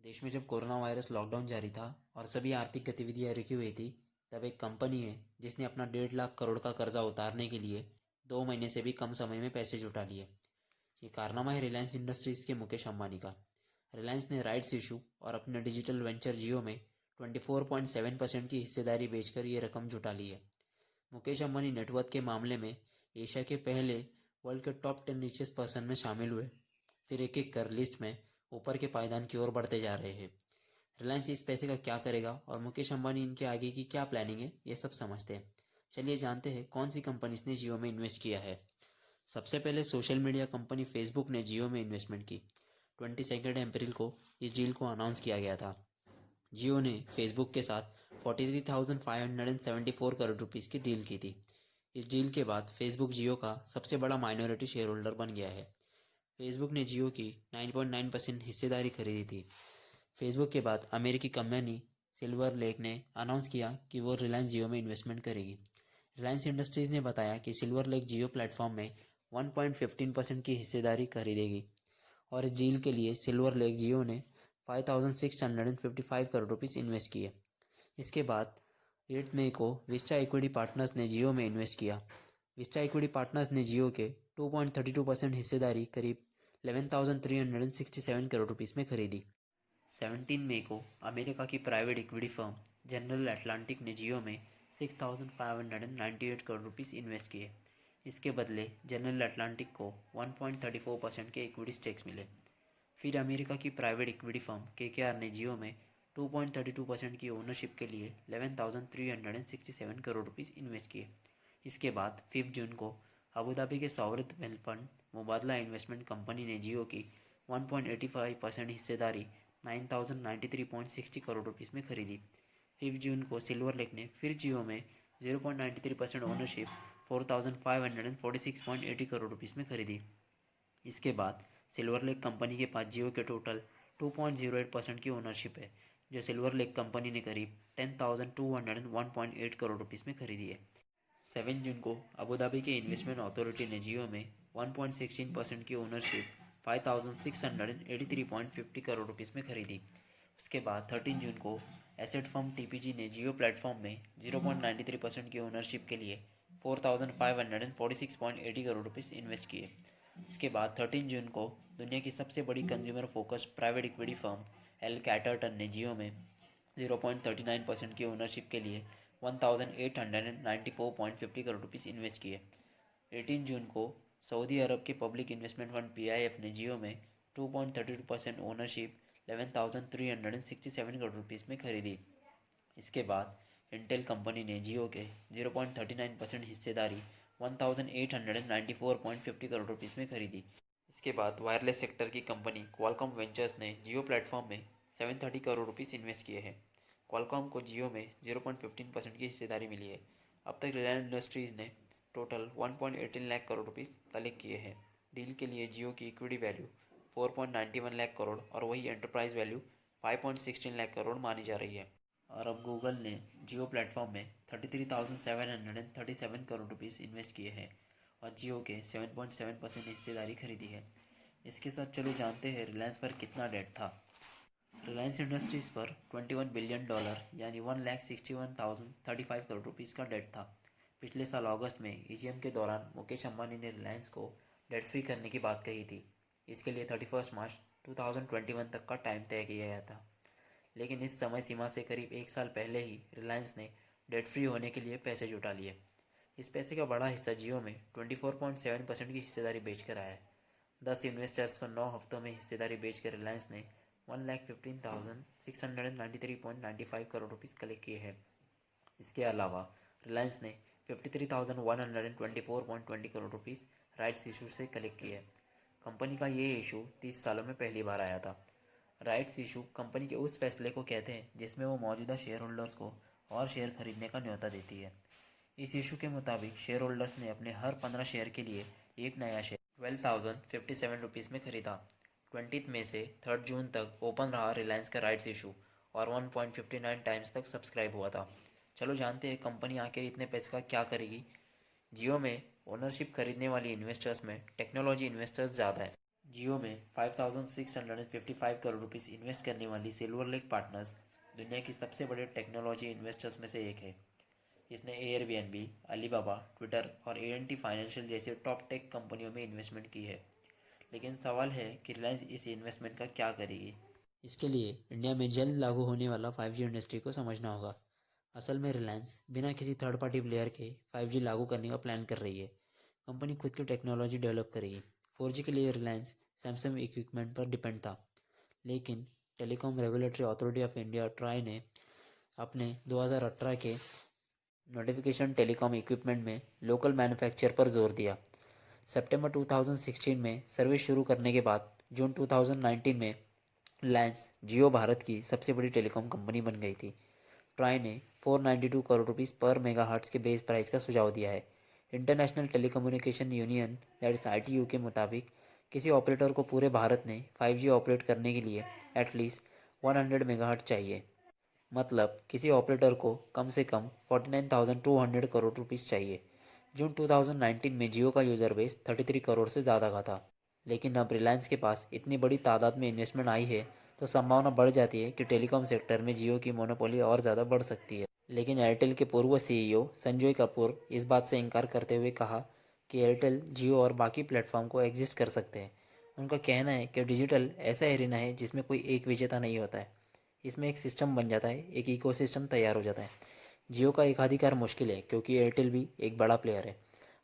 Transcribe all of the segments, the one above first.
देश में जब कोरोना वायरस लॉकडाउन जारी था और सभी आर्थिक गतिविधियां रुकी हुई थी, तब एक कंपनी है जिसने अपना 1.5 लाख करोड़ का कर्जा उतारने के लिए 2 महीने से भी कम समय में पैसे जुटा लिए। ये कारनामा है रिलायंस इंडस्ट्रीज के मुकेश अंबानी का। रिलायंस ने राइट्स इशू और अपने डिजिटल वेंचर जियो में 24.7% की हिस्सेदारी बेचकर ये रकम जुटा ली है। मुकेश अंबानी नेटवर्थ के मामले में एशिया के पहले वर्ल्ड के टॉप 10 रिचेस्ट पर्सन में शामिल हुए, फिर एक एक कर लिस्ट में ऊपर के पायदान की ओर बढ़ते जा रहे हैं। रिलायंस इस पैसे का क्या करेगा और मुकेश अंबानी इनके आगे की क्या प्लानिंग है, ये सब समझते हैं। चलिए जानते हैं कौन सी कंपनीज ने जियो में इन्वेस्ट किया है। सबसे पहले सोशल मीडिया कंपनी फेसबुक ने जियो में इन्वेस्टमेंट की। 22 अप्रैल को इस डील को अनाउंस किया गया था। जियो ने फेसबुक के साथ 43,574 करोड़ रुपीज़ की डील की थी। इस डील के बाद फेसबुक जियो का सबसे बड़ा माइनॉरिटी शेयर होल्डर बन गया है। फेसबुक ने जियो की 9.9% हिस्सेदारी खरीदी थी। फेसबुक के बाद अमेरिकी कंपनी सिल्वर लेक ने अनाउंस किया कि वो रिलायंस जियो में इन्वेस्टमेंट करेगी। रिलायंस इंडस्ट्रीज ने बताया कि सिल्वर लेक जियो प्लेटफॉर्म में 1.15% की हिस्सेदारी खरीदेगी और इस डील के लिए सिल्वर लेक जियो ने 5,655 करोड़ रुपीज़ इन्वेस्ट किए। इसके बाद 8 मई को विस्टा इक्विटी पार्टनर्स ने जियो में इन्वेस्ट किया। विस्टा इक्विटी पार्टनर्स ने जियो के 2.32% हिस्सेदारी करीब 11,367 करोड़ रुपीज़ में खरीदी। 17 मई को अमेरिका की private equity firm general Atlantic ने जियो में 6,598 करोड़ रुपीज़ इन्वेस्ट किए। इसके बदले जनरल अटलांटिक को 1.34% के इक्विटी स्टेक्स मिले। फिर अमेरिका की प्राइवेट इक्विटी फर्म केकेआर ने जियो में 2.32% की ओनरशिप के लिए 11,367 करोड़ रुपीज़ इन्वेस्ट किए। इसके बाद 5 जून को अबू धाबी के sovereign wealth fund Mubadala investment company ने जियो की 1.85% हिस्सेदारी 9,093.60 करोड़ रुपीज़ में खरीदी। 5 जून को सिल्वर लेक ने फिर जियो में 0.93% ओनरशिप 4,546.80 करोड़ रुपीज़ में खरीदी। इसके बाद सिल्वर लेक कंपनी के पास जियो के टोटल 2.08% की ओनरशिप है, जो सिल्वर लेक कंपनी ने करीब 10,201.8 करोड़ रुपीज़ में खरीदी है। 7 जून को अबू धाबी के इन्वेस्टमेंट अथॉरिटी ने जियो में 1.16% की ओनरशिप 5,683.50 करोड़ रुपीज़ में खरीदी। उसके बाद 13 जून को एसेट फर्म टीपीजी ने जियो प्लेटफॉर्म में 0.93% की ओनरशिप के लिए 4,546.80 करोड़ रुपीज़ इन्वेस्ट किए। इसके बाद 13 जून को दुनिया की सबसे बड़ी consumer focused private equity firm L Catterton ने जियो में 0.39% की ओनरशिप के लिए 1,894.50 करोड़ रुपीज़ इन्वेस्ट किए। 18 जून को सऊदी अरब के पब्लिक इन्वेस्टमेंट फंड पीआईएफ ने जियो में 2.32% ओनरशिप 11,367 करोड़ रुपीज़ में खरीदी। इसके बाद इंटेल कंपनी ने जियो के 0.39% हिस्सेदारी 1,894.50 करोड़ रुपीज़ में खरीदी। इसके बाद वायरलेस सेक्टर की कंपनी क्वालकॉम वेंचर्स ने जियो प्लेटफॉर्म में 730 करोड़ रुपीज़ इन्वेस्ट किए हैं। क्वालकॉम को जियो में 0.15% की हिस्सेदारी मिली है। अब तक रिलायंस इंडस्ट्रीज ने total 1.18 lakh crore rupees collect किए हैं। डील के लिए जियो की इक्विटी वैल्यू 4.91 लाख करोड़ और वही एंटरप्राइज वैल्यू 5.16 लाख करोड़ मानी जा रही है। और अब गूगल ने जियो प्लेटफॉर्म में 33,737 करोड़ रुपीज़ इन्वेस्ट किए हैं और जियो के 7.7% हिस्सेदारी खरीदी है। इसके साथ चलो जानते हैं रिलायंस पर कितना डेट था। रिलायंस इंडस्ट्रीज़ पर $21 बिलियन यानी 1,61,035 करोड़ रुपीज़ का डेट था। पिछले साल अगस्त में ईजीएम के दौरान मुकेश अंबानी ने रिलायंस को डेट फ्री करने की बात कही थी। इसके लिए 31 मार्च 2021 तक का टाइम तय किया गया था, लेकिन इस समय सीमा से करीब एक साल पहले ही रिलायंस ने डेट फ्री होने के लिए पैसे जुटा लिए। इस पैसे का बड़ा हिस्सा जियो में 24.7% की हिस्सेदारी बेचकर आया है। 10 इन्वेस्टर्स को 9 हफ्तों में हिस्सेदारी बेचकर रिलायंस ने 1,15,693.95 करोड़ रुपीज़ कलेक्ट किए हैं। इसके अलावा रिलायंस ने 53,124.20 करोड़ रुपीज़ राइट्स इशू से कलेक्ट किए। कंपनी का ये इशू 30 सालों में पहली बार आया था। राइट्स इशू कंपनी के उस फैसले को कहते हैं जिसमें वो मौजूदा शेयर होल्डर्स को और शेयर खरीदने का न्योता देती है। इस इशू के मुताबिक शेयर होल्डर्स ने अपने हर 15 शेयर के लिए एक नया शेयर 12,057 रुपीज़ में खरीदा। 20 मई से 3 जून तक ओपन रहा रिलायंस का राइट्स इशू और 1.59 टाइम्स तक सब्सक्राइब हुआ था। चलो जानते हैं कंपनी आखिर इतने पैसे का क्या करेगी। जियो में ओनरशिप खरीदने वाली इन्वेस्टर्स में टेक्नोलॉजी इन्वेस्टर्स ज़्यादा है। जियो में 5,655 करोड़ रुपीस इन्वेस्ट करने वाली सिल्वर लेक पार्टनर्स दुनिया की सबसे बड़े टेक्नोलॉजी इन्वेस्टर्स में से एक है। इसने एयरबीएनबी, अलीबाबा, ट्विटर और एएनटी फाइनेंशियल जैसे टॉप टेक कंपनियों में इन्वेस्टमेंट की है। लेकिन सवाल है कि रिलायंस इस इन्वेस्टमेंट का क्या करेगी। इसके लिए इंडिया में जल्द लागू होने वाला 5G इंडस्ट्री को समझना होगा। असल में रिलायंस बिना किसी थर्ड पार्टी प्लेयर के 5G लागू करने का प्लान कर रही है। कंपनी खुद की टेक्नोलॉजी डेवलप करेगी। 4G के लिए रिलायंस सैमसंग इक्विपमेंट पर डिपेंड था, लेकिन telecom regulatory authority of India try ने अपने 2018 के नोटिफिकेशन टेलीकॉम इक्विपमेंट में लोकल मैन्युफैक्चर पर जोर दिया। सितंबर 2016 में सर्विस शुरू करने के बाद जून 2019 में रिलायंस जियो भारत की सबसे बड़ी टेलीकॉम कंपनी बन गई थी। ट्राई ने 492 करोड़ रुपीस पर मेगाहर्ट्ज के बेस प्राइस का सुझाव दिया है। International telecommunication union that is ITU के मुताबिक किसी ऑपरेटर को पूरे भारत में 5G ऑपरेट करने के लिए एटलीस्ट 100 मेगाहर्ट्ज चाहिए। मतलब किसी ऑपरेटर को कम से कम 49,200 करोड़ रुपीस चाहिए। जून 2019 में जियो का यूज़र बेस 33 करोड़ से ज़्यादा का था। लेकिन अब रिलायंस के पास इतनी बड़ी तादाद में इन्वेस्टमेंट आई है, तो संभावना बढ़ जाती है कि टेलीकॉम सेक्टर में जियो की मोनोपोली और ज़्यादा बढ़ सकती है। लेकिन एयरटेल के पूर्व CEO संजय कपूर इस बात से इनकार करते हुए कहा कि एयरटेल, जियो और बाकी प्लेटफॉर्म को एग्जिस्ट कर सकते हैं। उनका कहना है कि डिजिटल ऐसा एरिना है जिसमें कोई एक विजेता नहीं होता है। इसमें एक सिस्टम बन जाता है, एक इकोसिस्टम तैयार हो जाता है। जियो का एकाधिकार मुश्किल है क्योंकि एयरटेल भी एक बड़ा प्लेयर है।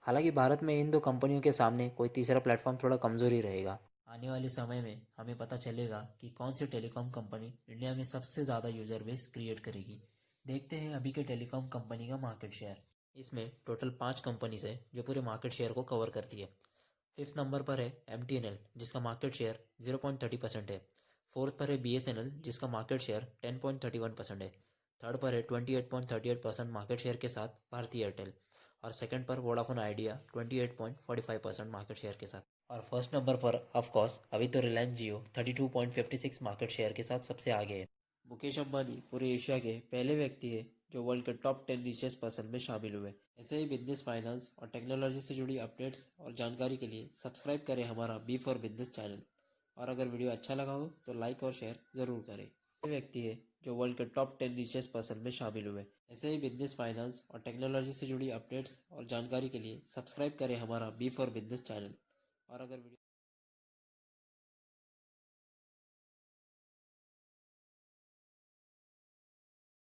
हालांकि भारत में इन दो कंपनियों के सामने कोई तीसरा प्लेटफॉर्म थोड़ा कमज़ोर ही रहेगा। आने वाले समय में हमें पता चलेगा कि कौन सी टेलीकॉम कंपनी इंडिया में सबसे ज़्यादा यूज़र बेस क्रिएट करेगी। देखते हैं अभी के टेलीकॉम कंपनी का मार्केट शेयर। इसमें टोटल 5 कंपनीज है जो पूरे मार्केट शेयर को कवर करती है। फिफ्थ नंबर पर है MTNL जिसका मार्केट शेयर 0.30% है। फोर्थ पर है BSNL जिसका मार्केट शेयर 10.31% है। थर्ड पर है 28.38% मार्केट शेयर के साथ भारती एयरटेल। और सेकंड पर वोडाफोन आइडिया 28.45% मार्केट शेयर के साथ। और फर्स्ट नंबर पर ऑफ कोर्स अभी तो रिलायंस जियो 32.56 मार्केट शेयर के साथ सबसे आगे है। मुकेश अंबानी पूरे एशिया के पहले व्यक्ति है जो वर्ल्ड के टॉप 10 रिचेस्ट पर्सन में शामिल हुए। ऐसे ही बिजनेस, फाइनेंस और टेक्नोलॉजी से जुड़ी अपडेट्स और जानकारी के लिए सब्सक्राइब करें हमारा बी फॉर बिजनेस चैनल। और अगर वीडियो अच्छा लगा हो तो लाइक और शेयर ज़रूर करें। ये व्यक्ति है जो वर्ल्ड के टॉप 10 रिचेस्ट पर्सन में शामिल हुए। ऐसे ही बिजनेस, फाइनेंस और टेक्नोलॉजी से जुड़ी अपडेट्स और जानकारी के लिए सब्सक्राइब करें हमारा बी फॉर बिजनेस चैनल। और अगर वीडियो